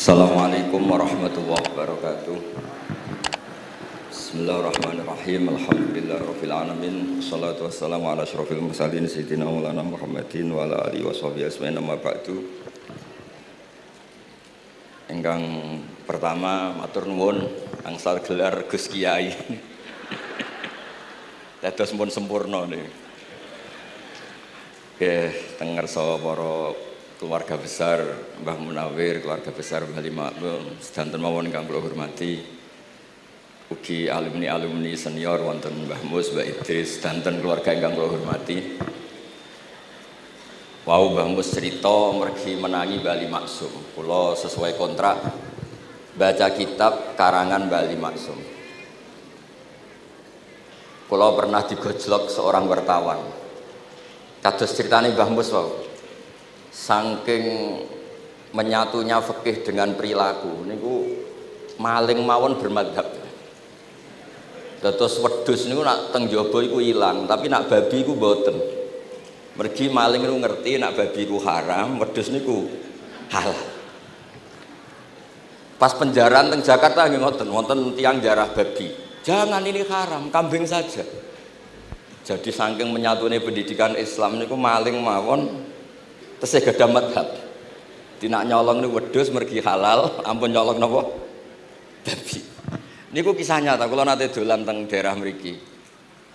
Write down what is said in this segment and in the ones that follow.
Assalamualaikum warahmatullahi wabarakatuh. Bismillahirrahmanirrahim. Alhamdulillahirabbil alamin. Wassalatu wassalamu ala asyrofil mursalin sayyidina Maulana Muhammadin wa ala alihi washabihi ajmain amma ba'du. Ingkang pertama matur nuwun angsal gelar Gus Kiai. Dados pun sempurna niku. Nggih, teng ngarsa para keluarga besar Mbah Munawir, keluarga besar Mbah Limakmum, sedanten mawon ingkang kula hormati, ugi alumni-alumni senior wonten Mbah Mus, Mbah Idris, sedanten keluarga ingkang kula hormati. Wau Mbah Mus cerita mergi menangi Mbah Limaksum. Kula sesuai kontrak baca kitab karangan Mbah Limaksum. Kula pernah digojlok seorang wartawan. Kados ceritane Mbah Mus wau. Saking menyatunya fikih dengan perilaku niku maling mawon bermadhab. Dados wedhus niku nak teng jaba iku ilang, tapi nak babi iku mboten. Mergi maling niku ngerti nak babi iku haram, wedhus niku halal. Pas penjaraan teng Jakarta nggih ngoten, wonten tiyang jarah babi. Jangan ini haram, kambing saja. Jadi saking menyatune pendidikan Islam niku maling mawon tesih gadah madhab. Dinak nyolong niku wedhus mergi halal, ampun nyolong napa? Babi. Niku kisah nyata, kula nate dolan teng daerah mriki.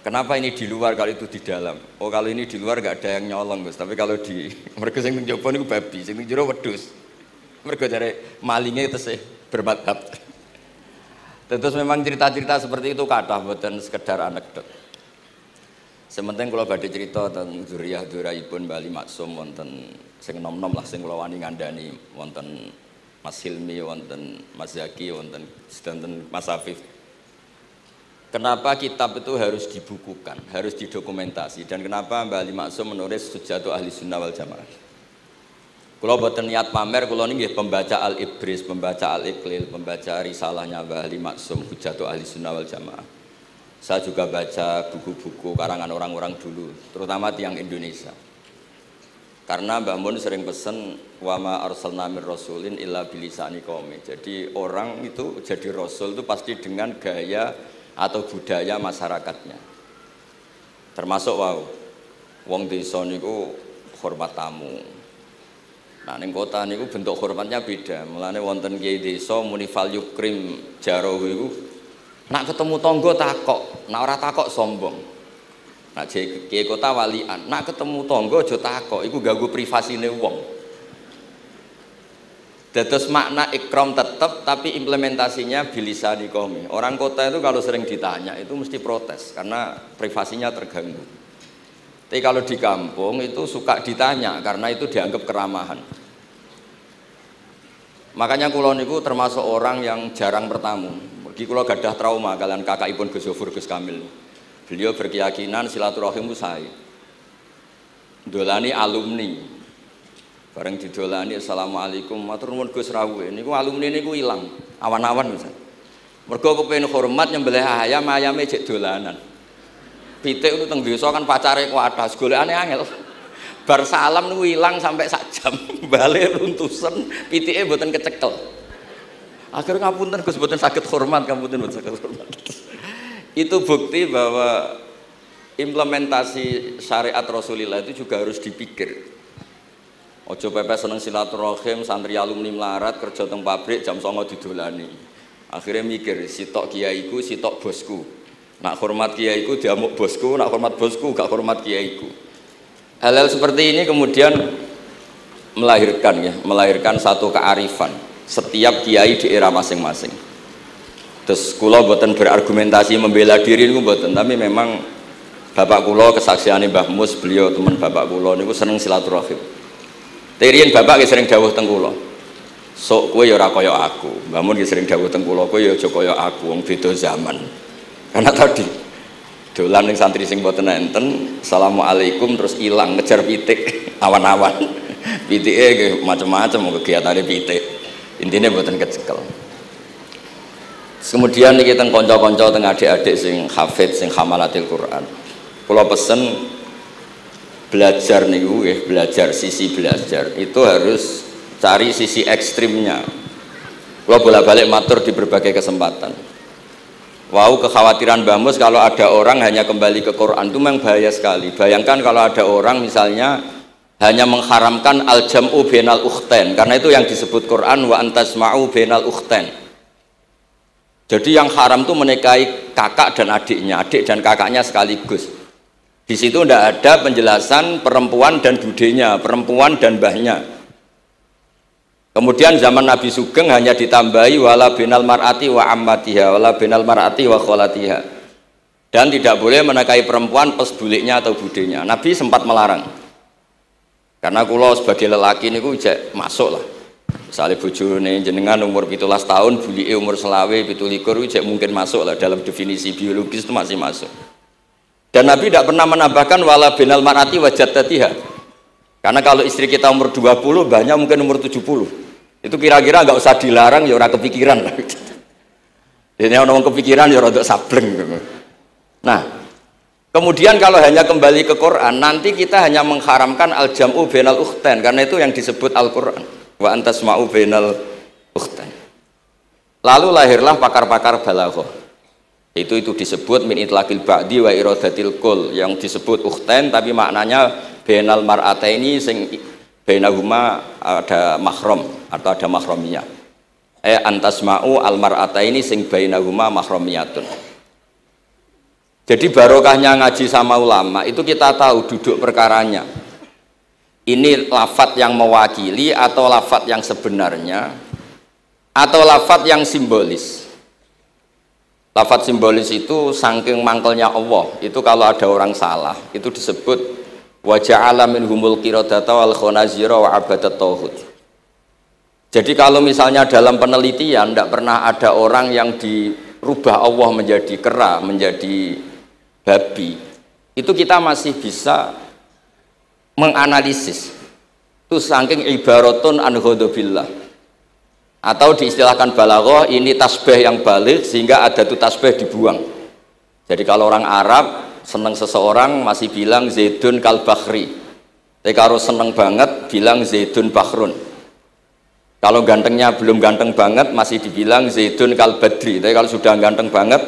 Kenapa ini di luar kalau itu di dalam? Oh, kalau ini di luar enggak ada yang nyolong, Gus. Tapi kalau di mergo sing teng jaba niku babi, sing teng jero wedhus. Mergo jare malinge tesih bermadhab. Terus memang cerita-cerita seperti itu kathah mboten sekedar anekdot. Sementing kula badhe crita tentang zuriyah duraipun Mbah Limaksum wonten sing nom-nom lah sing kula wani ngandani wonten Mas Hilmi, wonten Mas Zaki, wonten sedanten Mas Afif. Kenapa kitab itu harus dibukukan, harus didokumentasi, dan kenapa Mbah Limaksum menulis Hujjatu Ahli Sunnah wal Jamaah. Kula boten niat pamer, kula niki pembaca Al-Ibris, pembaca Al-Iqlil, pembaca risalahnya Mbah Limaksum Hujjatu Ahli Sunnah wal Jamaah. Saya juga baca buku-buku karangan orang-orang dulu, terutama tiang Indonesia. Karena Mbah Mun sering pesen wa ma arsalna mir rasulin illa bilisani qaumi. Jadi orang itu jadi rasul itu pasti dengan gaya atau budaya masyarakatnya. Termasuk wong desa niku hormat tamu. Nah ning kota niku bentuk hormatnya beda. Mulane wonten kiai desa muni fal yukrim jarahu iku nak ketemu tonggo takok, nak ora takok sombong. Nak kiai kota walian, nak ketemu tonggo aja takok, iku ganggu privasine wong. Dados makna ikram tetap, tapi implementasinya bilisani qaumi. Orang kota itu kalau sering ditanya itu mesti protes karena privasinya terganggu. Tapi kalau di kampung itu suka ditanya karena itu dianggap keramahan. Makanya kula niku termasuk orang yang jarang bertamu. Mergi kula gadah trauma kalian kakakipun Gus Zofur Gus Kamil. Beliau berkeyakinan silaturahim itu sae. Dolani alumni. Bareng didolani assalamualaikum matur nuwun Gus rawuh. Niku alumni niku ilang, awan-awan Gus. Mergo kepengin hormat nyembelih ayam, ayame jek dolanan. Pitik itu teng desa kan pacare kuwathah, golekane angel. Bar salam niku ilang sampai sak jam. Bali runtusen, pitike mboten kecekel. Akhirnya ngapunten Gus mboten saged hormat, ngapunten mboten saged hormat. Itu bukti bahwa implementasi syariat Rasulullah itu juga harus dipikir. Ojo pepe seneng silaturahim, santri alumni melarat kerja teng pabrik jam 09.00 didolani. Akhirnya mikir, sitok kiaiku, sitok bosku. Nak hormat kiaiku diamuk bosku, nak hormat bosku gak hormat kiaiku. Hal-hal seperti ini kemudian melahirkan satu kearifan setiap kiai di era masing-masing. Terus kula boten berargumentasi membela diri niku boten, tapi memang bapak kula kesaksiane Mbah Mus, beliau teman bapak kula niku seneng silaturahim. Terian bapak ki sering dawuh teng kula. Sok kowe ya ora kaya aku. Mbah Mun ki sering dawuh teng kula, kowe ya aja kaya aku, wong beda zaman. Karena tadi dolan ning santri sing boten enten, assalamualaikum terus ilang ngejar pitik awan-awan. Pitike nggih macam-macam kegiatane pitik. Intinya buatan kecekel. Kemudian niki teng kanca-kanca teng adik-adik sing hafid sing hamalatil Quran. Kula pesen belajar niku nggih, belajar sisi belajar itu harus cari sisi ekstrimnya. Kalau bolak-balik matur di berbagai kesempatan. Wow, kekhawatiran Mbah Mus kalau ada orang hanya kembali ke Quran itu memang bahaya sekali. Bayangkan kalau ada orang misalnya hanya mengharamkan al-jam'u bainal ukhtain, karena itu yang disebut Quran wa antasma'u bainal ukhtain. Jadi yang haram itu menikahi kakak dan adiknya, adik dan kakaknya sekaligus. Di situ tidak ada penjelasan perempuan dan budenya, perempuan dan mbahnya. Kemudian zaman Nabi Sugeng hanya ditambahi wala binal mar'ati wa ammatiha, wala binal mar'ati wa kholatiha. Dan tidak boleh menikahi perempuan pesbuliknya atau budenya. Nabi sempat melarang. Karena kulo sebagai lelaki ini ijek masuk lah. Misalnya bojone jenengan umur 17 tahun, bulike umur selawe 17 ijek mungkin masuk lah dalam definisi biologis itu masih masuk. Dan Nabi tidak pernah menambahkan wala binal mar'ati wa jaddatiha. Karena kalau istri kita umur 20, banyak mungkin umur 70. Itu kira-kira nggak usah dilarang ya orang kepikiran. Jadi orang kepikiran ya rada sableng. Nah, kemudian kalau hanya kembali ke Quran, nanti kita hanya mengharamkan al-jam'u bainal ukhtain, karena itu yang disebut Al-Quran. Wa antasma'u bainal ukhtain. Lalu lahirlah pakar-pakar balaghah. Itu disebut min itlaqil ba'di wa iradatil kul, yang disebut ukhtain tapi maknanya bainal mar'ataini sing bainahuma ada mahram atau ada mahramiyah. Antasma'u al mar'ataini sing bainahuma mahramiyatun. Jadi barokahnya ngaji sama ulama itu kita tahu duduk perkaranya. Ini lafadz yang mewakili atau lafadz yang sebenarnya atau lafadz yang simbolis. Lafadz simbolis itu saking mangkelnya Allah. Itu kalau ada orang salah itu disebut wa ja'ala minhumul qiradata wal khanazira wa abadat tauhid. Jadi kalau misalnya dalam penelitian tidak pernah ada orang yang dirubah Allah menjadi kera, menjadi babi, itu kita masih bisa menganalisis. Itu saking ibaratun an ghadabillah. Atau diistilahkan balaghah, ini tasbih yang balik sehingga ada tuh tasbih dibuang. Jadi kalau orang Arab seneng seseorang masih bilang Zaidun kal bakhri. Tapi kalau seneng banget bilang Zaidun bakhrun. Kalau gantengnya belum ganteng banget masih dibilang Zaidun kal badri. Tapi kalau sudah ganteng banget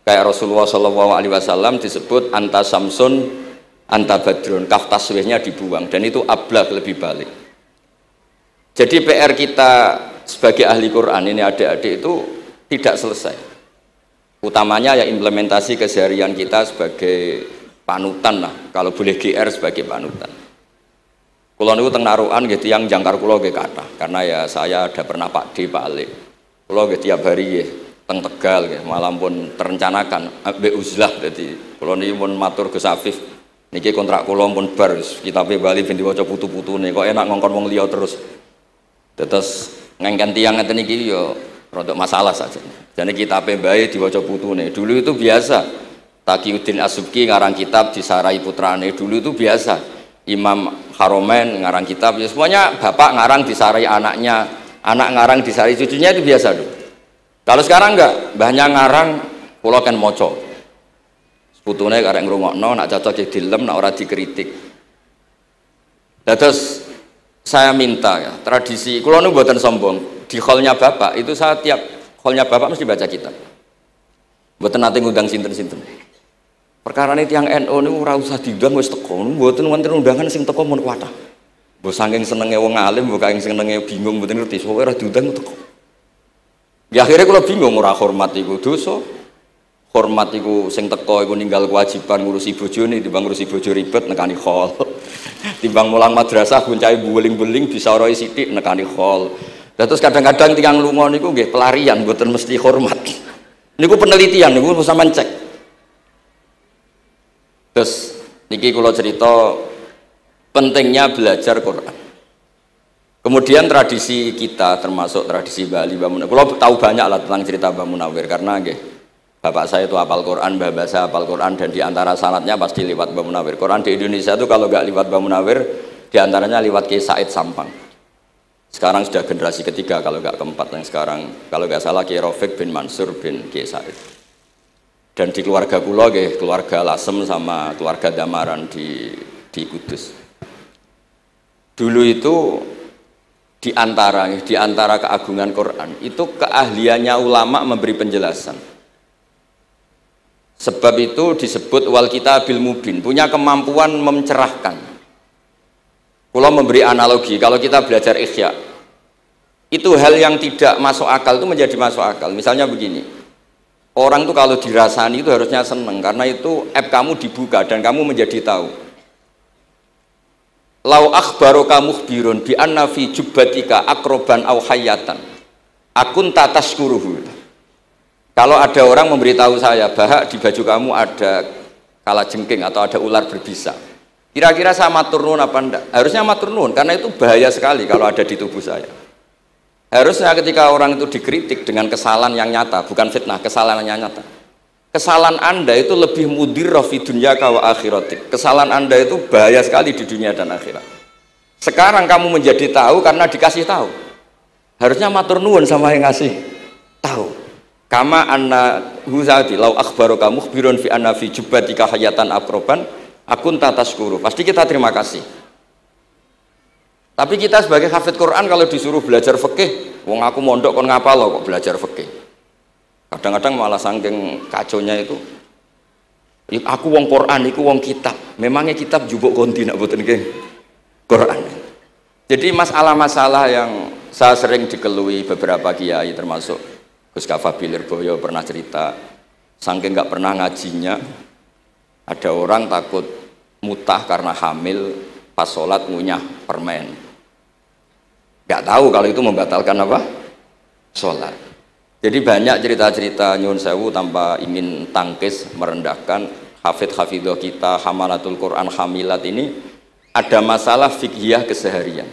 kayak Rasulullah SAW disebut anta samsun anta badrun. Kaf taswihnya dibuang dan itu ablaq lebih balik. Jadi PR kita sebagai ahli Quran ini adik-adik itu tidak selesai. Utamanya ya implementasi keseharian kita sebagai panutan lah, kalau boleh GR sebagai panutan. Kulo niku teng Narukan nggih tiyang jangkar kulo nggih kathah, karena ya saya ada pernah Pak D, Pak Ali. Kulo nggih tiap hari nggih teng Tegal nggih, malam pun terencanakan ambek uzlah. Dadi kulo niki pun matur Gus Afif, niki kontrak kulo pun bar kitabe Bali ben diwaca putu-putune, kok enak ngongkon wong liya terus. Terus ngengken tiyang ngeten iki yo rodok masalah saja. Jadi kitab bae diwaca putune. Dulu itu biasa. Taqiyuddin As-Subki ngarang kitab disarai putrane. Dulu itu biasa. Imam Haromen ngarang kitab. Ya semuanya bapak ngarang disarai anaknya, anak ngarang disarai cucunya, itu biasa dulu. Kalau sekarang enggak, mbahnya ngarang kula kan maca. Putune karek ngrungokno, nak cocok dilem, nak ora dikritik. Lah terus saya minta ya, tradisi kula niku mboten sombong. Di hallnya bapak itu saya tiap hallnya bapak mesti baca kitab. Mboten nate ngundang sinten-sinten. Perkara ini tiang NU niku ora usah diundang wis teko. Mboten wonten undangan sing teko mun kuatah. Mbok saking senenge wong alim, mbok saking senenge bingung mboten ngerti, pokoke ora diundang teko. Ya akhirnya kula bingung, ora hormat iku dosa. Hormat iku sing teko iku ninggal kewajiban ngurusi bojone, timbang ngurusi bojo ribet nekani hall. Timbang mulang madrasah buncai buling-buling bisa roi sithik nekani hall. Terus kadang-kadang tiang lunga niku nggih pelarian, mboten mesti hormat. Niku penelitian niku sampean cek. Terus niki kula cerita pentingnya belajar Quran. Kemudian tradisi kita termasuk tradisi Bali Mbah Munawir. Kula tahu banyak lah tentang cerita Mbah Munawir karena nggih bapak saya itu hafal Quran, mbah saya hafal Quran, dan diantara sanadnya pasti lewat Mbah Munawir. Quran di Indonesia itu kalau nggak lewat Mbah Munawir, diantaranya lewat Kiai Said Sampang. Sekarang sudah generasi ketiga kalau nggak keempat yang sekarang, kalau nggak salah Kiai Rafiq bin Mansur bin Kiai Said. Dan di keluarga kula nggih, keluarga Lasem sama keluarga Damaran di Kudus. Dulu itu di antara keagungan Quran itu keahliannya ulama memberi penjelasan. Sebab itu disebut wal kitabil mubin, punya kemampuan mencerahkan. Kalau memberi analogi, kalau kita belajar Ihya, itu hal yang tidak masuk akal itu menjadi masuk akal. Misalnya begini, orang tuh kalau dirasani itu harusnya seneng karena itu app kamu dibuka dan kamu menjadi tahu. Lau akhbaroka mukhbirun bi anna fi jubbatika akroban aw hayatan akun tataskuruhu. Kalau ada orang memberitahu saya bahwa di baju kamu ada kalajengking atau ada ular berbisa, kira-kira saya matur nuwun apa enggak? Harusnya matur nuwun karena itu bahaya sekali kalau ada di tubuh saya. Harusnya ketika orang itu dikritik dengan kesalahan yang nyata, bukan fitnah, kesalahan yang nyata. Kesalahan Anda itu lebih mudirrah fi dunyaka wa akhiratik. Kesalahan Anda itu bahaya sekali di dunia dan akhirat. Sekarang kamu menjadi tahu karena dikasih tahu. Harusnya matur nuwun sama yang ngasih tahu. Kama anna huzati lau akhbaroka mukhbirun fi anna fi jubbatika hayatan akroban akun tataskuru. Pasti kita terima kasih. Tapi kita sebagai hafid Quran kalau disuruh belajar fikih, wong aku mondok kon ngapal kok belajar fikih. Kadang-kadang malah saking kaconya itu, aku wong Quran, aku wong kitab. Memangnya kitab jubuk konti nak boten nggih Quran. Jadi masalah-masalah yang saya sering dikelui beberapa kiai termasuk Gus Kafabi Lirboyo pernah cerita, saking nggak pernah ngajinya, ada orang takut mutah karena hamil pas sholat ngunyah permen. Nggak tahu kalau itu membatalkan apa? Sholat. Jadi banyak cerita-cerita nyun sewu tanpa ingin tangkis merendahkan hafidh-hafidhah kita, hamalatul Quran, hamilat ini ada masalah fiqhiyah keseharian.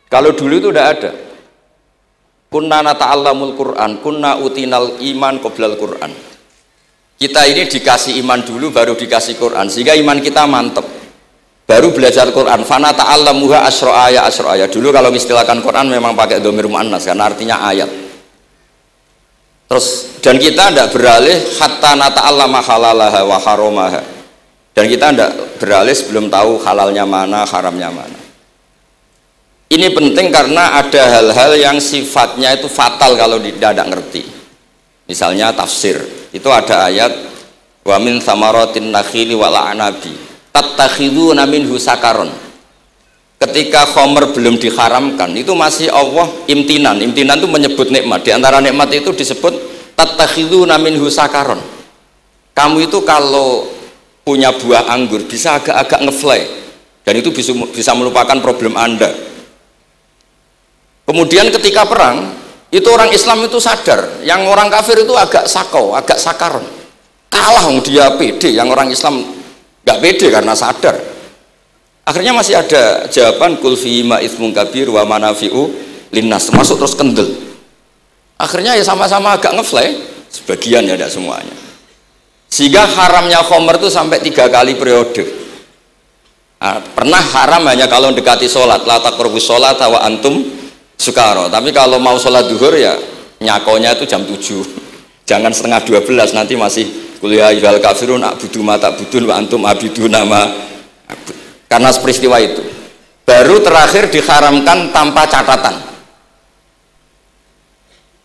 Kalau dulu itu udah ada. Kunna nata'allamul Quran, kunna utinal iman qoblal Quran. Kita ini dikasih iman dulu baru dikasih Quran sehingga iman kita mantep. Baru belajar Quran. Fana ta'allamuha asro'aya asro'aya. Dulu kalau istilahkan Quran memang pakai dhamir muannas karena artinya ayat. Terus dan kita tidak beralih hatta nata'allama halalaha wa haromaha, dan kita tidak beralih sebelum tahu halalnya mana, haramnya mana. Ini penting karena ada hal-hal yang sifatnya itu fatal kalau tidak ngerti. Misalnya tafsir, itu ada ayat wa min thamaratin nakhili wal a'nabi tattakhiduna minhu sakaron. Ketika khomer belum diharamkan itu masih Allah imtinan itu menyebut nikmat. Di antara nikmat itu disebut tattakhiduna minhu sakaron. Kamu itu kalau punya buah anggur bisa agak-agak ngefly dan itu bisa melupakan problem Anda. Kemudian ketika perang itu orang Islam itu sadar, yang orang kafir itu agak sakau, agak sakaron, kalah dia pede, yang orang Islam nggak pede karena sadar. Akhirnya masih ada jawaban kul fihi ma itsmun kabir wa manafi'u linnas, termasuk terus kendel. Akhirnya ya sama-sama agak ngefly, sebagian ya tidak semuanya. Sehingga haramnya khomer itu sampai 3 kali periode. Nah, pernah haram hanya kalau dekati sholat, la taqrabus sholat wa antum sukara. Tapi kalau mau sholat duhur ya nyakonya itu jam 7. Jangan setengah 12 nanti masih kuliah ayyuhal kafirun a'budu ma ta'budun wa antum abiduna ma. Karena peristiwa itu baru terakhir diharamkan tanpa catatan.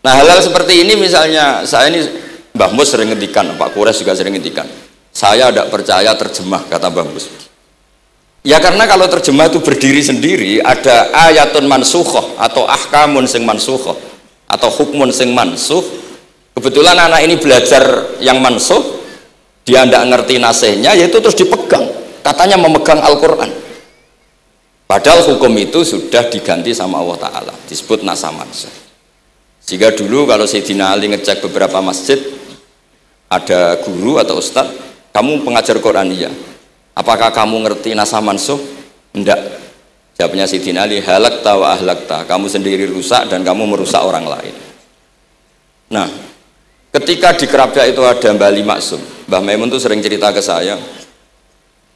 Nah hal-hal seperti ini misalnya saya ini Mbah Mus sering ngendikan, Pak Kures juga sering ngendikan, saya tidak percaya terjemah, kata Mbah Mus. Ya karena kalau terjemah itu berdiri sendiri, ada ayatun mansukhoh atau ahkamun sing mansukhoh atau hukmun sing mansuh. Kebetulan anak ini belajar yang mansuh, dia tidak ngerti nasihnya, yaitu terus dipegang. Katanya memegang Al-Quran, padahal hukum itu sudah diganti sama Allah Ta'ala, disebut nasa mansuh. Sehingga dulu kalau Sayyidina Ali ngecek beberapa masjid, ada guru atau ustadz, kamu pengajar Quran? Iya. Apakah kamu ngerti nasa mansuh? Enggak. Jawabnya Sayyidina Ali, halakta wa ahlakta, kamu sendiri rusak dan kamu merusak orang lain. Nah ketika di Kerapia itu ada Mbah Ali Maksum, Mbah Maimun tuh sering cerita ke saya,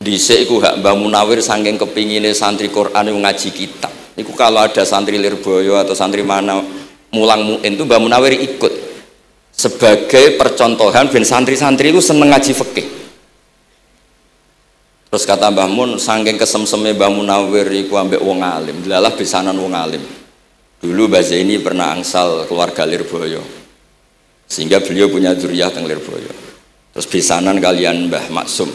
dhisik iku hak Mbah Munawir saking kepingine santri Quran yang ngaji kitab. Iku kalau ada santri Lirboyo atau santri mana mulang muin itu Mbah Munawir ikut sebagai percontohan ben santri-santri itu seneng ngaji fikih. Terus kata Mbah Mun, saking kesemseme Mbah Munawir iku ambek wong alim, delalah besanan wong alim. Dulu Mbah Zaini pernah angsal keluarga Lirboyo, sehingga beliau punya dzurriyyah teng Lirboyo. Terus besanan kalian Mbah Maksum,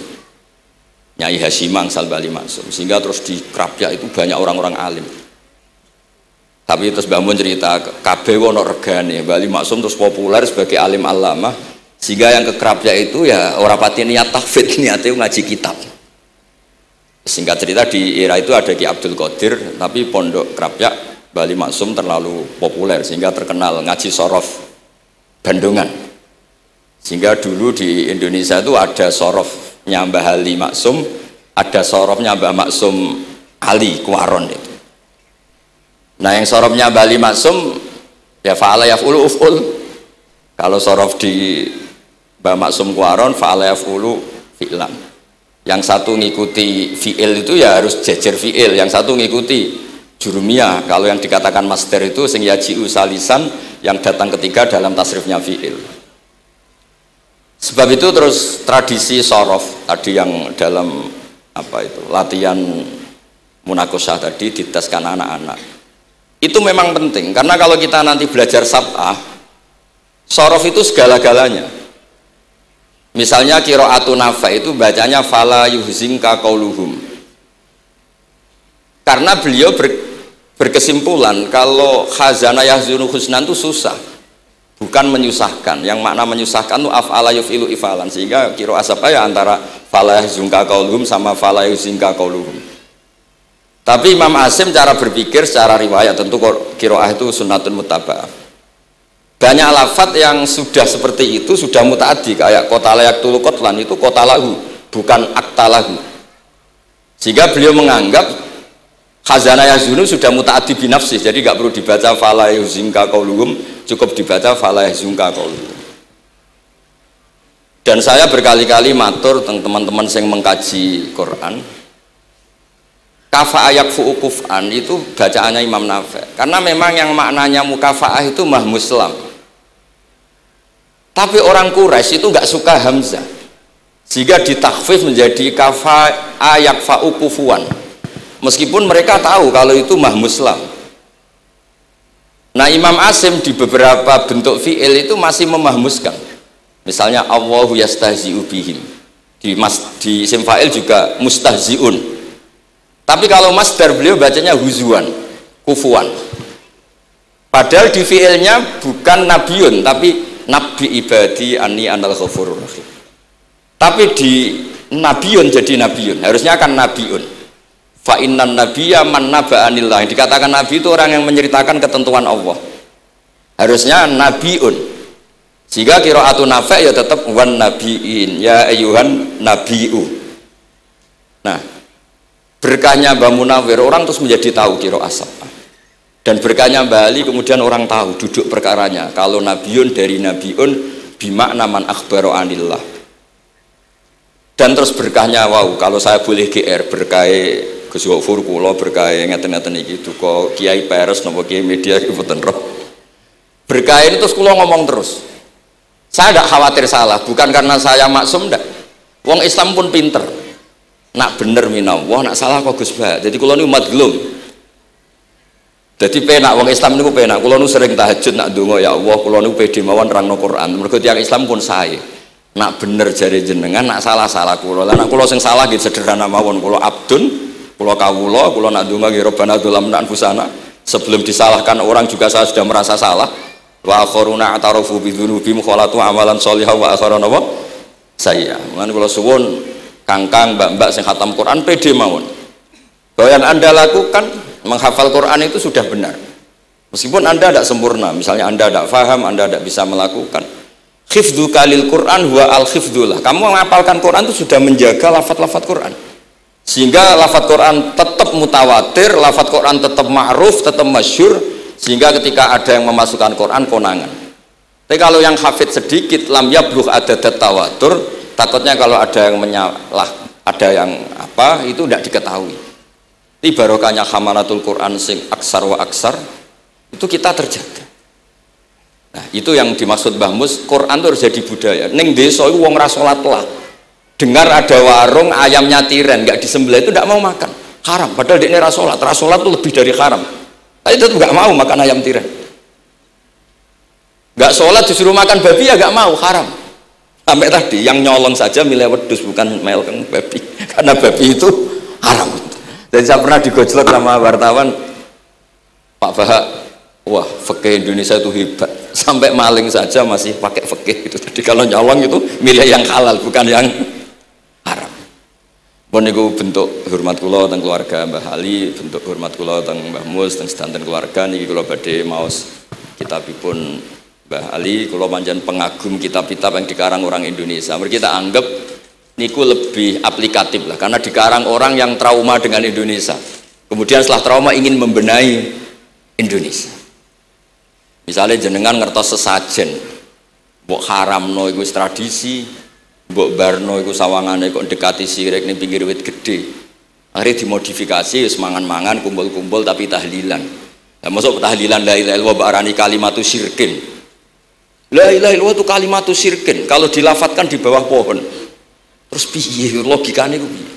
Nyai Hasyim angsal Bali Maksum, sehingga terus di Krapyak itu banyak orang-orang alim. Tapi terus Mbah Mun cerita kabeh ono regane, Bali Maksum terus populer sebagai alim alama, sehingga yang ke Krapyak itu ya ora pati niat tahfidz, niate ngaji kitab. Singkat cerita di era itu ada Ki Abdul Qadir, tapi pondok Krapyak Bali Maksum terlalu populer sehingga terkenal ngaji sorof Bandungan. Sehingga dulu di Indonesia itu ada sorofnya Mbah Ali Maksum, ada sorofnya Mbah Maksum Ali Kuaron itu. Nah yang sorofnya Bali Maksum ya fa'ala yaf'ulu uf'ul. Kalau sorof di Mbah Maksum Kuaron fa'ala yaf'ulu fi'lan. Yang satu ngikuti fi'il itu ya harus jejer fi'il, yang satu ngikuti jurumiyah. Kalau yang dikatakan masdar itu sing yaji'u salisan, yang datang ketiga dalam tasrifnya fi'il. Sebab itu terus tradisi sorof tadi yang dalam apa itu latihan munakosah tadi diteskan anak-anak itu memang penting, karena kalau kita nanti belajar sab'ah, sorof itu segala-galanya. Misalnya qiraatun Nafi' itu bacanya fala yuhzinka qauluhum, karena beliau berkesimpulan kalau khazana yahzunu husnan itu susah, bukan menyusahkan. Yang makna menyusahkan itu af'ala yuf'ilu ifalan, sehingga qiraat apa ya antara fala yuhzinka qauluhum sama fala yuhzinka qauluhum. Tapi Imam Asim cara berpikir secara riwayat, tentu qiraat itu sunnatun muttaba'ah. Banyak lafadz yang sudah seperti itu sudah mutaaddi, kayak kota layak tulu kotlan itu kota lahu, bukan akta lahu. Sehingga beliau menganggap khazana yazunu sudah mutaaddi binafsih, jadi nggak perlu dibaca fala yuhzinka qauluhum, cukup dibaca fala yuhzinka qauluhum. Dan saya berkali-kali matur teman-teman yang mengkaji Quran, kafa ayak fu'ukuf'an itu bacaannya Imam Nafi', karena memang yang maknanya mukafa'ah itu mahmuslam. Tapi orang Quraisy itu nggak suka hamzah, sehingga ditakhfif menjadi kafa ayak fa'ukufuan, meskipun mereka tahu kalau itu mahmuslam. Nah Imam Asim di beberapa bentuk fi'il itu masih memahmuskan, misalnya Allahu yastahzi'u bihim, di isim fa'il juga mustahzi'un. Tapi kalau masdar beliau bacanya huzuan, kufuan. Padahal di fi'ilnya bukan nabiun, tapi nabi ibadi ani anal ghafurur rahim. Tapi di nabiun jadi nabiun, harusnya kan nabiun. Fa innan nabiyya man naba'a anillah. Dikatakan nabi itu orang yang menceritakan ketentuan Allah. Harusnya nabiun. Jika qiraatun Nafi' ya tetap wan nabiin, ya ayyuhan nabiu. Nah, berkahnya Mbah Munawir orang terus menjadi tahu qiraat sab'ah. Dan berkahnya Mbah Ali kemudian orang tahu duduk perkaranya kalau nabiun dari nabiun bimakna man akhbaro anillah. Dan terus berkahnya wow, kalau saya boleh GR berkah Gus Gofur kula berkah ngeten-ngeten iki duka Kiai Peres napa Kiai Media iki mboten roh. Berkah ini terus kula ngomong terus. Saya tidak khawatir salah, bukan karena saya maksum ndak. Wong Islam pun pinter. Nak bener minallah, nak salah kok Gus Bah. Jadi kula niku madlum. Jadi penak wong Islam niku penak. Kula nu sering tahajud nak ndonga ya Allah, kula nu pede mawon nerangno Quran. Mergo tiyang Islam pun sae. Nak bener jare jenengan, nak salah kula. Lah nak kula sing salah nggih sederhana mawon. Kula abdun, kula kawula, kula nak ndonga nggih Rabbana dzalamna anfusana. Sebelum disalahkan orang juga saya sudah merasa salah. Wa akharuna atarafu bi dzunubihim khalatu amalan sholihan wa akharuna wa sayya. Mulane kula suwun kangkang mbak-mbak sing khatam Quran pede mawon. Bahwa yang Anda lakukan menghafal Quran itu sudah benar, meskipun Anda tidak sempurna, misalnya Anda tidak faham, Anda tidak bisa melakukan. Hifdzu kalil Quran huwa al hifdzullah. Kamu menghafalkan Quran itu sudah menjaga lafaz-lafaz Quran, sehingga lafaz Quran tetap mutawatir, lafaz Quran tetap ma'ruf, tetap masyhur, sehingga ketika ada yang memasukkan Quran konangan. Tapi kalau yang hafid sedikit, lam yablugh adadat tawatur, takutnya kalau ada yang menyalah, ada yang apa itu tidak diketahui. Ini barokahnya hamalatul Quran sing aksar wa aksar itu kita terjaga. Nah itu yang dimaksud Mbah Mus, Quran itu harus jadi budaya. Ning desa iku wong ra salat lah dengar ada warung ayamnya tiren nggak disembelih itu tidak mau makan, haram. Padahal dia ini rasolat itu lebih dari haram. Tapi itu nggak mau makan ayam tiren. Nggak sholat disuruh makan babi ya nggak mau, haram. Sampai tadi yang nyolong saja milih wedus bukan meleng babi, karena babi itu haram. Dan saya pernah digojlok sama wartawan, Pak Bahak, wah fikih Indonesia itu hebat, sampai maling saja masih pakai fikih itu. Jadi kalau nyolong itu milih yang halal bukan yang haram. Pun niku bentuk hormat kula teng keluarga Mbah Ali, bentuk hormat kula teng Mbah Mus teng sedanten keluarga niki kula badhe maos kitabipun Mbah Ali. Kula pancen pengagum kitab-kitab yang dikarang orang Indonesia. Mereka kita anggap niku lebih aplikatif lah, karena dikarang orang yang trauma dengan Indonesia. Kemudian setelah trauma ingin membenahi Indonesia. Misalnya jenengan ngertos sesajen, mbok haramno iku tradisi, mbok barno iku sawangane kok dekati sirik ning pinggir wit gede. Akhirnya dimodifikasi wis mangan-mangan, kumpul-kumpul tapi tahlilan. Lah masuk tahlilan la ilaha illallah barani kalimatu syirkin. La ilaha illallah itu kalimatu syirkin kalau dilafatkan di bawah pohon. Terus piye logikane ku piye?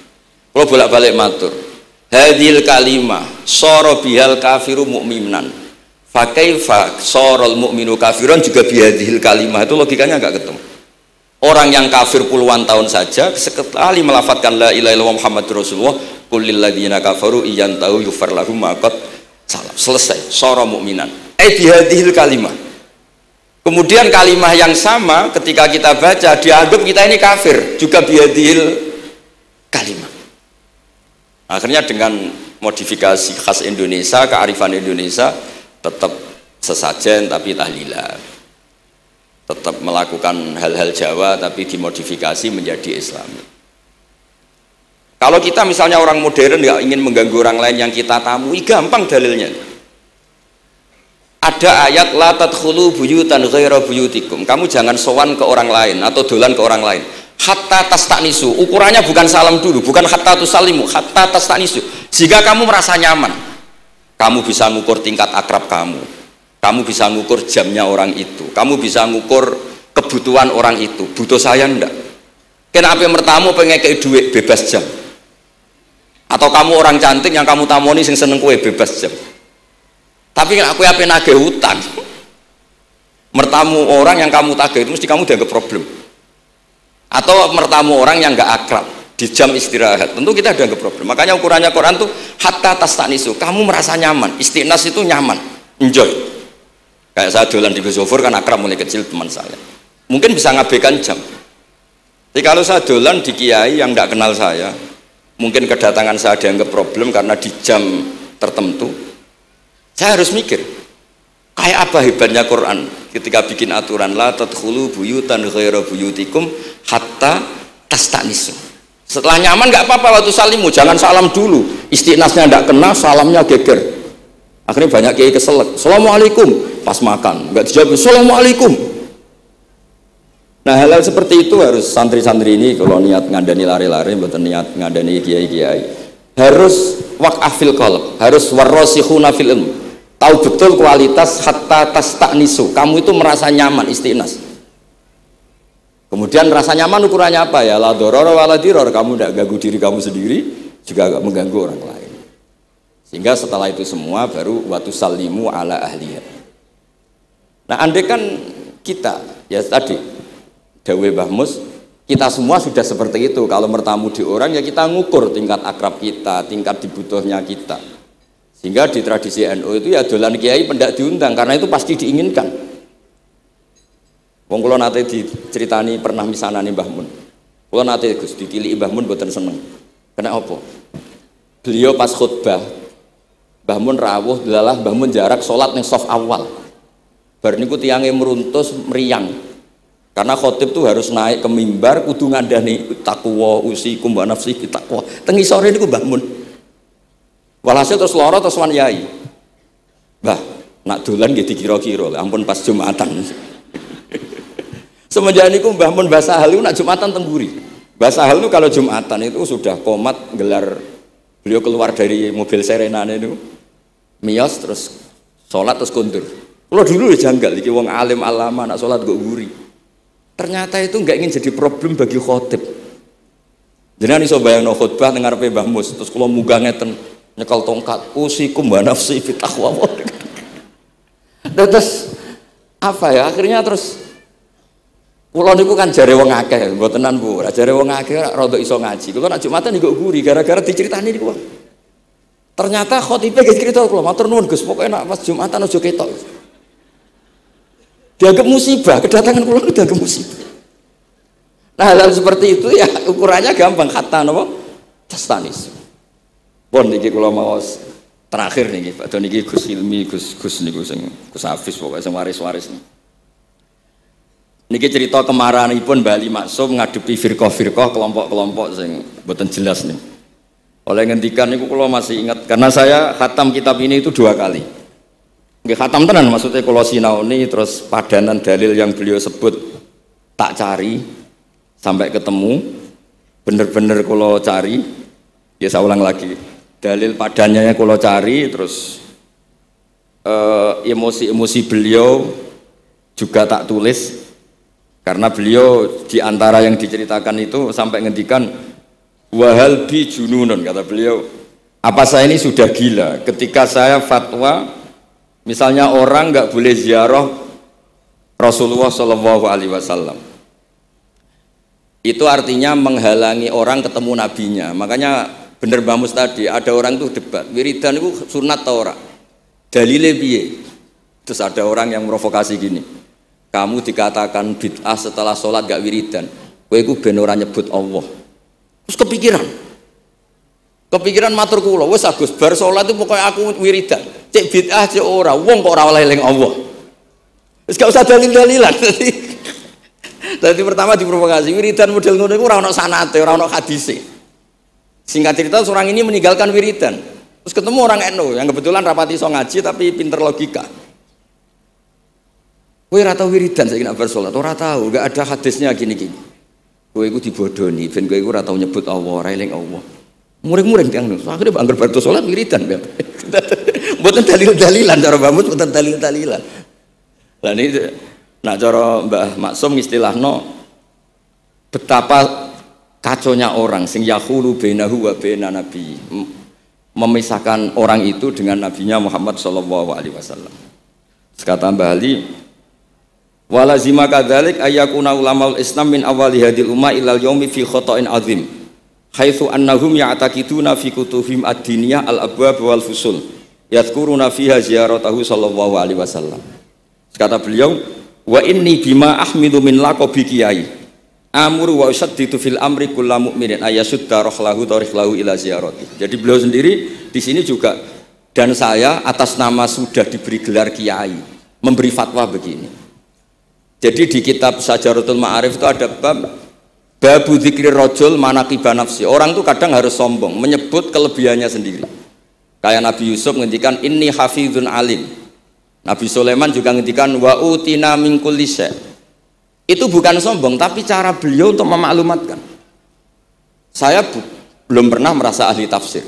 Kalau bolak-balik matur. Hadil kalimah sara bihal kafiru mu'minan. Fa kaifa saral mu'minu kafiran juga bihadil kalimah, itu logikanya enggak ketemu. Orang yang kafir puluhan tahun saja sekali melafatkan la ilaha illallah Muhammadur Rasulullah, qul lil ladzina kafaru iyantahu yufar lahum ma qad salam. Selesai, sara mu'minan. Bihadil kalimah. Kemudian kalimah yang sama ketika kita baca dianggap kita ini kafir juga biadil kalimah. Akhirnya dengan modifikasi khas Indonesia, kearifan Indonesia, tetap sesajen tapi tahlilan, tetap melakukan hal-hal Jawa tapi dimodifikasi menjadi Islami. Kalau kita misalnya orang modern nggak ingin mengganggu orang lain yang kita tamui, gampang dalilnya. Ada ayat la tadkhulu buyutan ghaira buyutikum. Kamu jangan sowan ke orang lain atau dolan ke orang lain. Hatta tastanisu. Ukurannya bukan salam dulu, bukan hatta tusalimu, hatta tastanisu. Jika kamu merasa nyaman, kamu bisa ngukur tingkat akrab kamu. Kamu bisa ngukur jamnya orang itu. Kamu bisa ngukur kebutuhan orang itu. Butuh saya ndak? Kenapa mertamu pengen kei duit bebas jam? Atau kamu orang cantik yang kamu tamoni sing seneng kue bebas jam? Tapi aku apa nagih hutang, mertamu orang yang kamu tagih itu mesti kamu dianggap problem. Atau mertamu orang yang nggak akrab di jam istirahat, tentu kita dianggap problem. Makanya ukurannya Quran tuh hatta tastanisu, kamu merasa nyaman. Istinas itu nyaman, enjoy. Kayak saya dolan di Besofur kan akrab mulai kecil teman saya. Mungkin bisa ngabaikan jam. Tapi kalau saya dolan di kiai yang nggak kenal saya, mungkin kedatangan saya dianggap problem karena di jam tertentu. Saya harus mikir, kayak apa hebatnya Quran ketika bikin aturan la tadkhulu buyutan ghaira buyutikum hatta tastanisu. Setelah nyaman nggak apa-apa waktu salimu, jangan salam dulu. Istinasnya nggak kena, salamnya geger. Akhirnya banyak kiai keselak. Assalamualaikum pas makan, nggak dijawab. Assalamualaikum. Nah hal-hal seperti itu harus santri-santri ini kalau niat ngandani lari-lari, bukan niat ngandani kiai-kiai, harus waqafil qalb, harus warrasikhuna fil ilm. Tahu betul kualitas hatta tastanisu. Kamu itu merasa nyaman, istinas. Kemudian rasa nyaman ukurannya apa ya? La doror wala diror. Kamu tidak ganggu diri kamu sendiri, juga gak mengganggu orang lain. Sehingga setelah itu semua baru watu salimu ala ahliya. Nah, andai kan kita ya tadi Dawe Mbah Mus, kita semua sudah seperti itu. Kalau bertamu di orang ya kita ngukur tingkat akrab kita, tingkat dibutuhnya kita. Sehingga di tradisi NU itu ya dolan kiai pendak diundang karena itu pasti diinginkan. Wong kula nate diceritani pernah misanane Mbah Mun. Kula nate Gus ditiliki Mbah Mun mboten seneng. Kena apa? Beliau pas khutbah Mbah Mun rawuh delalah Mbah Mun jarak salat ning saf awal. Bar niku tiyange meruntus meriang. Karena khotib tuh harus naik ke mimbar kudu ngandani takwa usikum wa nafsi takwa. Teng isore niku Mbah Mun. Walhasil terus loro terus wan yai. Mbah, nak dolan nggih dikira-kira, ampun pas Jumatan. Semenjak niku Mbah Mun Mbah Sahal niku nak Jumatan teng mburi. Mbah Sahal niku kalau Jumatan itu sudah komat gelar, beliau keluar dari mobil serenane niku. Miyos terus salat terus kondur. Kalau dulu ya janggal iki wong alim alama nak salat kok mburi. Ternyata itu enggak ingin jadi problem bagi khotib. Jenengan iso bayangno khutbah teng ngarepe Mbah Mus, terus kula munggah ngeten nyekel tongkat, usikum wa nafsi fi taqwa. Terus apa ya? Akhirnya terus kula niku kan jare wong akeh, mbotenan Bu. Jare wong akeh rada iso ngaji. Kula nek Jumatan niku guri gara-gara diceritani niku. Ternyata khotibe ge cerita kula, matur nuwun Gus, pokoke nek pas Jumatan aja ketok. Dianggap musibah, kedatangan kula dianggap musibah. Nah, hal seperti itu ya ukurannya gampang, kata napa? Tastanis. Pun niki kula maos terakhir niki, Pak niki Gus Ilmi, Gus niku sing Gus Hafiz pokoke sing waris-waris niki. Niki cerita kemarahanipun Bali Maksum ngadepi firqah-firqah kelompok-kelompok sing mboten jelas nih. Oleh ngendikan niku kula masih ingat karena saya khatam kitab ini itu 2 kali. Nggih khatam tenan maksudnya kula sinaoni terus padanan dalil yang beliau sebut tak cari sampai ketemu, bener-bener kula cari, ya saya ulang lagi, dalil padannya kula cari, terus emosi-emosi beliau juga tak tulis, karena beliau diantara yang diceritakan itu sampai ngendikan wahal bi jununun, kata beliau, apa saya ini sudah gila ketika saya fatwa, misalnya orang nggak boleh ziarah Rasulullah Shallallahu Alaihi Wasallam. Itu artinya menghalangi orang ketemu nabinya. Makanya bener Mbah Mus tadi, ada orang tuh debat, wiridan itu sunat atau ora? Dalile piye? Terus ada orang yang provokasi gini, kamu dikatakan bid'ah setelah sholat gak wiridan, kowe iku ben ora nyebut Allah. Terus kepikiran matur kula, wis Agus bar sholat itu pokoknya aku wiridan, cek bid'ah cek ora, wong kok ora oleh eling Allah. Wis gak usah dalil-dalilan. Jadi pertama diprovokasi, wiridan model ngono iku ora ono sanate, ora ono hadise. Singkat cerita seorang ini meninggalkan wiridan. Terus ketemu orang NU yang kebetulan rapati iso ngaji tapi pinter logika. Kowe ora tau wiridan saiki nek bar salat, ora tau, enggak ada hadisnya gini-gini. Kowe iku dibodoni, ben kowe iku ora tau nyebut Allah, ora eling Allah. Muring-muring tiyang niku. Akhire anggar bar salat wiridan. Mboten dalil-dalilan cara Mbah Mus, mboten dalil-dalilan. Lah niki nah cara Mbah Maksum istilahno betapa kaconya orang sing yahulu bainahu wa baina nabi, memisahkan orang itu dengan nabinya Muhammad sallallahu alaihi wasallam. Kata Mbah Ali, walazima kadzalik ayyakuna ulamaul Islam min awali hadil umma ilal yaumi fi khata'in azim haitsu annahum ya'taqiduna fi kutubihim ad-diniyah al-abwab wal fusul yadhkuruna fiha ziyaratahu sallallahu alaihi wasallam. Kata beliau, wa inni bima ahmidu min laqabi kiai amuru wa usaddidu fil amri kullu mu'minin ayasudda rohlahu tariklahu ila ziyarati. Jadi beliau sendiri di sini juga, dan saya atas nama sudah diberi gelar kiai memberi fatwa begini. Jadi di kitab Sajaratul Ma'arif itu ada babu dzikri rajul manaqiba nafsi. Orang itu kadang harus sombong menyebut kelebihannya sendiri. Kayak Nabi Yusuf ngendikan inni hafizun alim. Nabi Sulaiman juga ngendikan wa utina min kulli syai'. Itu bukan sombong, tapi cara beliau untuk memaklumatkan. Saya belum pernah merasa ahli tafsir.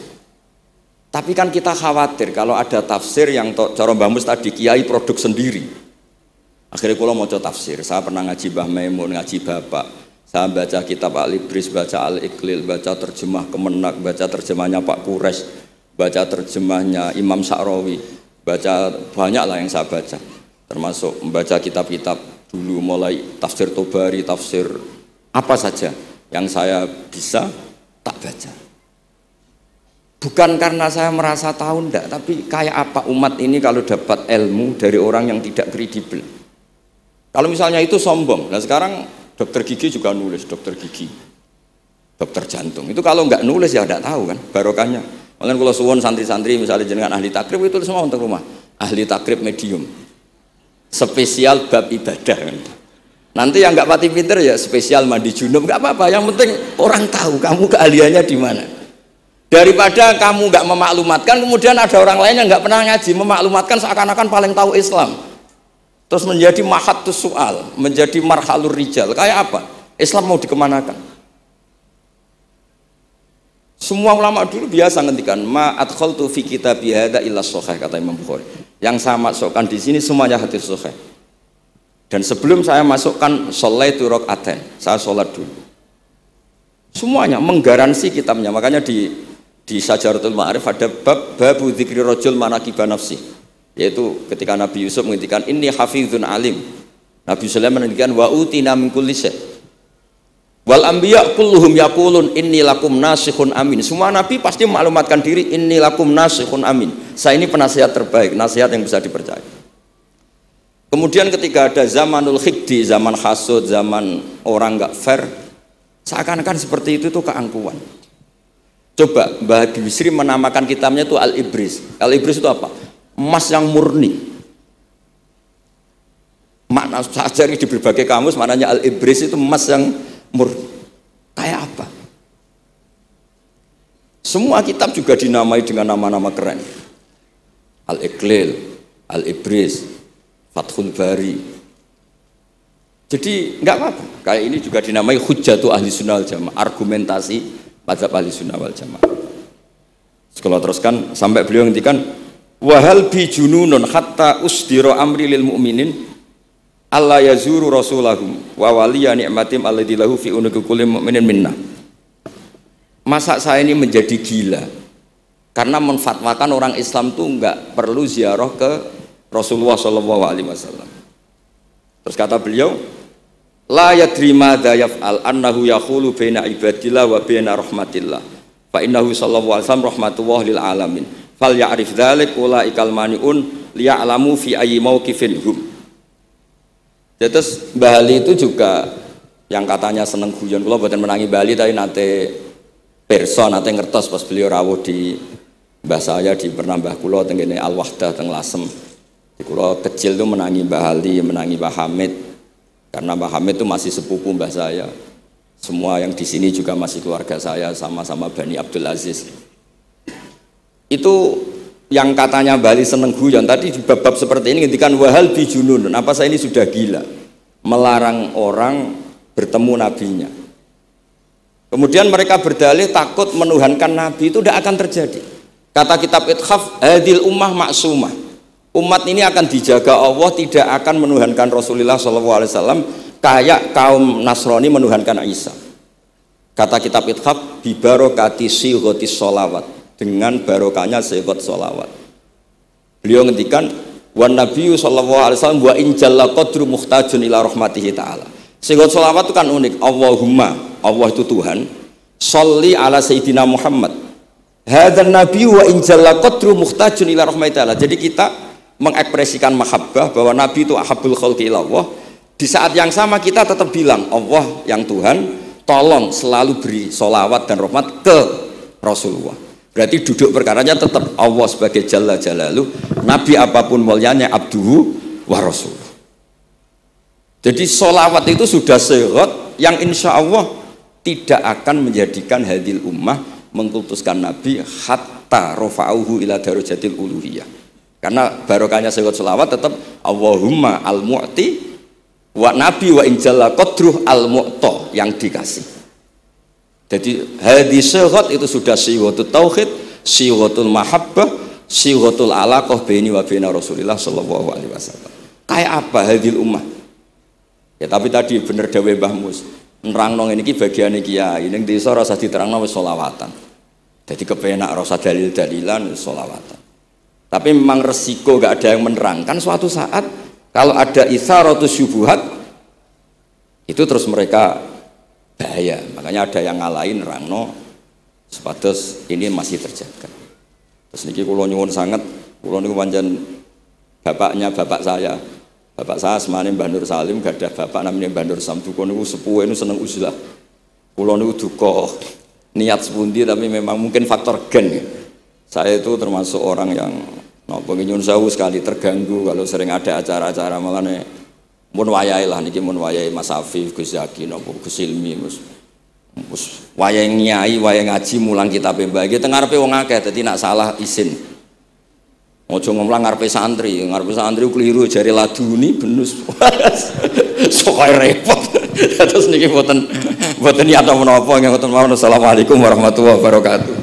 Tapi kan kita khawatir kalau ada tafsir yang cara Mbah Mus tadi kiai produk sendiri. Akhirnya kalau mau tafsir, saya pernah ngaji Mbah Maimun, ngaji Bapak. Saya baca kitab Al-Ibris, baca Al-Iqlil, baca terjemah Kemenak, baca terjemahnya Pak Quraisy, baca terjemahnya Imam Sa'rawi. Baca banyak lah yang saya baca, termasuk membaca kitab-kitab dulu mulai tafsir Tobari, tafsir apa saja yang saya bisa tak baca. Bukan karena saya merasa tahu enggak, tapi kayak apa umat ini kalau dapat ilmu dari orang yang tidak kredibel. Kalau misalnya itu sombong. Nah sekarang dokter gigi juga nulis, dokter gigi, dokter jantung. Itu kalau enggak nulis ya enggak tahu kan barokahnya. Makanya kalau suwon santri-santri misalnya jenengan ahli takrib itu semua untuk rumah. Ahli takrib medium. Spesial bab ibadah. Nanti yang nggak pati pinter ya spesial mandi junub, nggak apa-apa. Yang penting orang tahu kamu keahliannya di mana. Daripada kamu nggak memaklumatkan, kemudian ada orang lain yang nggak pernah ngaji memaklumatkan seakan-akan paling tahu Islam. Terus menjadi mahatus soal, menjadi marhalur rijal. Kayak apa? Islam mau dikemanakan? Semua ulama dulu biasa ngendikan ma adkhaltu fi kitabi hadza illa shahih, kata Imam Bukhari. Yang saya masukkan di sini semuanya hadis sahih. Dan sebelum saya masukkan sholaitu rakaatain, saya sholat dulu. Semuanya menggaransi kitabnya. Makanya di Syajaratul Ma'arif ada babu dzikri rajul manaqiba nafsi, yaitu ketika Nabi Yusuf menghentikan inni hafizun alim, Nabi Sulaiman menghentikan wa utina min kulli syai', wal anbiya kulluhum yaqulun inni lakum nasikhun amin. Semua nabi pasti maklumatkan diri inni lakum nasikhun amin, saya ini penasihat terbaik, nasihat yang bisa dipercaya. Kemudian ketika ada zamanul khiddi, zaman hasud, zaman orang nggak fair, seakan-akan seperti itu tuh keangkuhan. Coba Mbah Bisri menamakan kitabnya itu Al-Ibris. Al-Ibris itu apa? Emas yang murni. Makna saya cari di berbagai kamus, maknanya Al-Ibris itu emas yang murni. Kayak apa? Semua kitab juga dinamai dengan nama-nama keren. Al-Iqlil, Al-Ibris, Fathul Bari. Jadi enggak apa-apa. Kayak ini juga dinamai Hujjatu Ahli Sunnah wal Jamaah, argumentasi mazhab Ahli Sunnah wal Jamaah. Kalau teruskan sampai beliau ngendikan wahal bi jununun hatta usdira amri lil mu'minin alla yazuru rasulahum wa waliya ni'matim alladzi lahu fi unuqi kulli mu'minin minna. Masa saya ini menjadi gila karena menfatwakan orang Islam tuh enggak perlu ziarah ke Rasulullah sallallahu alaihi wasallam. Terus kata beliau, la yadri madza yaf'al annahu yaqulu baina ibadillah wa baina rahmatillah. Fa innahu sallallahu alaihi wasallam rahmatullah lil alamin. Fal ya'rif dzalik ulaikal maniun liya'lamu fi ayyi mauqifin hum. Terus Bali itu juga yang katanya seneng guyon, kula mboten menangi Bali tapi nate pirsa nate ngertos pas beliau rawuh di mbah saya di Pernambah kula teng kene Al Wahdah teng Lasem. Kalau kecil tuh menangi Mbah Ali, menangi Mbah Hamid, karena Mbah Hamid itu masih sepupu mbah saya. Semua yang di sini juga masih keluarga saya, sama-sama Bani Abdul Aziz. Itu yang katanya Bali seneng guyon tadi di bab-bab seperti ini ngendikan wahal bijunun. Apa saya ini sudah gila melarang orang bertemu nabinya. Kemudian mereka berdalih takut menuhankan nabi itu tidak akan terjadi. Kata kitab Ithaf, hadil ummah maksumah. Umat ini akan dijaga Allah, tidak akan menuhankan Rasulullah SAW kayak kaum Nasrani menuhankan Isa. Kata kitab Ithaf, bibarokati sighotis sholawat, dengan barokahnya sighot sholawat. Beliau ngendikan wan nabiyyu sallallahu alaihi wasallam wa in jalla qadru muhtajun ila rahmatihi ta'ala. Sighot sholawat itu kan unik. Allahumma, Allah itu Tuhan, sholli ala sayyidina Muhammad. Hadzal nabiyyu wa in jalla qadru muhtajun ila rahmatihi ta'ala. Jadi kita mengekspresikan mahabbah bahwa Nabi itu ahabbul khalqi ilallah. Di saat yang sama kita tetap bilang Allah yang Tuhan, tolong selalu beri sholawat dan rahmat ke Rasulullah. Berarti duduk perkaranya tetap Allah sebagai Jalla Jalaluh, Nabi apapun mulianya abduhu wa rasuluh. Jadi sholawat itu sudah syarat yang insya Allah tidak akan menjadikan hadil ummah mengkultuskan Nabi hatta rafa'uhu ila darajatil uluhiyah. Karena barokahnya syarat sholawat tetap Allahumma al-mu'ti wa nabi wa injalla qadruh al-mu'ta, yang dikasih. Jadi hadis syarat itu sudah syiwatul tauhid, syiwatul mahabbah, syiwatul alaqah baini wa baina Rasulillah sallallahu alaihi wasallam. Kayak apa hadil ummah? Ya tapi tadi bener dawe Mbah Mus, nerangno ngene iki bagiane kiai ning desa rasa diterangno wis sholawatan. Jadi kepenak rasa dalil-dalilan sholawatan. Tapi memang resiko gak ada yang menerangkan suatu saat kalau ada itsaratus syubuhat itu terus mereka bahaya. Makanya ada yang ngalahin nerangno sepatus ini masih terjaga. Terus niki kula nyuwun sangat, kula niku pancen bapaknya bapak saya. Bapak saya semane Mbah Nur Salim, gak ada bapak namanya Mbah Nur Sam. Duka niku sepuhe niku seneng uzlah. Kula niku duka niat sepundi tapi memang mungkin faktor gen ya. Saya itu termasuk orang yang nyun sewu sekali terganggu kalau sering ada acara-acara malah nih mun wayai lah niki mun wayai Mas Afif, Gus Zaki, nopo Gus Ilmi, mus wayai nyai, wayai ngaji mulang kitab mbah iki teng ngarepe wong akeh dadi nak salah izin. Ojo ngomong ngarepe santri keliru jari laduni benus. Sok repot. Terus niki mboten niat menapa nggih mboten mawon. Assalamualaikum warahmatullahi wabarakatuh.